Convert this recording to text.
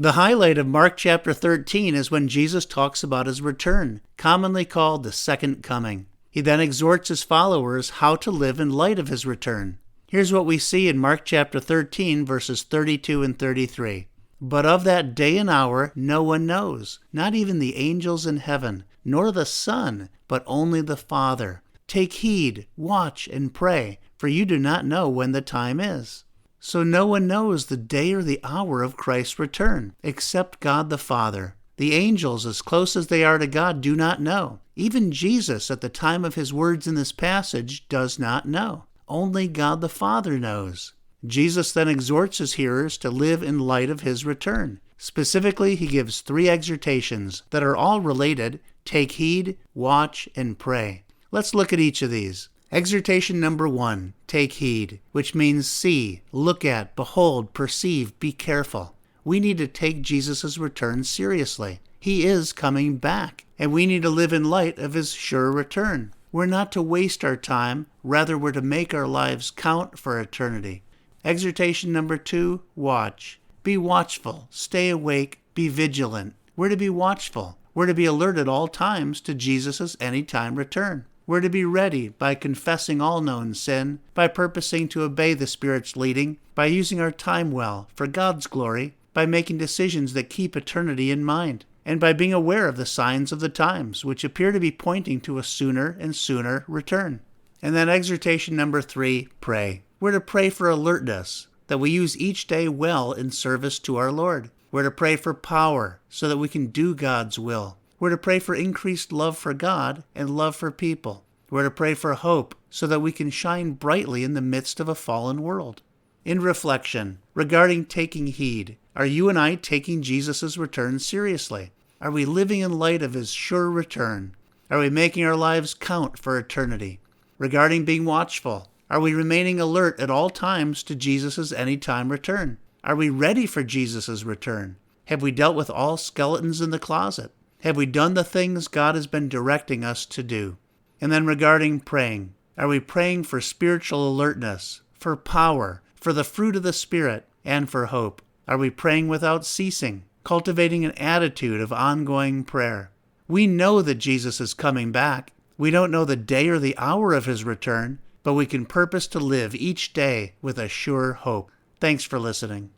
The highlight of Mark chapter 13 is when Jesus talks about his return, commonly called the second coming. He then exhorts his followers how to live in light of his return. Here's what we see in Mark chapter 13, verses 32 and 33. But of that day and hour no one knows, not even the angels in heaven, nor the Son, but only the Father. Take heed, watch, and pray, for you do not know when the time is. So no one knows the day or the hour of Christ's return, except God the Father. The angels, as close as they are to God, do not know. Even Jesus, at the time of his words in this passage, does not know. Only God the Father knows. Jesus then exhorts his hearers to live in light of his return. Specifically, he gives 3 exhortations that are all related: take heed, watch, and pray. Let's look at each of these. Exhortation number 1, take heed, which means see, look at, behold, perceive, be careful. We need to take Jesus' return seriously. He is coming back, and we need to live in light of his sure return. We're not to waste our time, rather we're to make our lives count for eternity. Exhortation number 2, watch. Be watchful, stay awake, be vigilant. We're to be watchful. We're to be alert at all times to Jesus' anytime return. We're to be ready by confessing all known sin, by purposing to obey the Spirit's leading, by using our time well for God's glory, by making decisions that keep eternity in mind, and by being aware of the signs of the times, which appear to be pointing to a sooner and sooner return. And then exhortation number 3, pray. We're to pray for alertness, that we use each day well in service to our Lord. We're to pray for power, so that we can do God's will. We're to pray for increased love for God and love for people. We're to pray for hope, so that we can shine brightly in the midst of a fallen world. In reflection, regarding taking heed, are you and I taking Jesus' return seriously? Are we living in light of his sure return? Are we making our lives count for eternity? Regarding being watchful, are we remaining alert at all times to Jesus' anytime return? Are we ready for Jesus' return? Have we dealt with all skeletons in the closet? Have we done the things God has been directing us to do? And then regarding praying, are we praying for spiritual alertness, for power, for the fruit of the Spirit, and for hope? Are we praying without ceasing, cultivating an attitude of ongoing prayer? We know that Jesus is coming back. We don't know the day or the hour of his return, but we can purpose to live each day with a sure hope. Thanks for listening.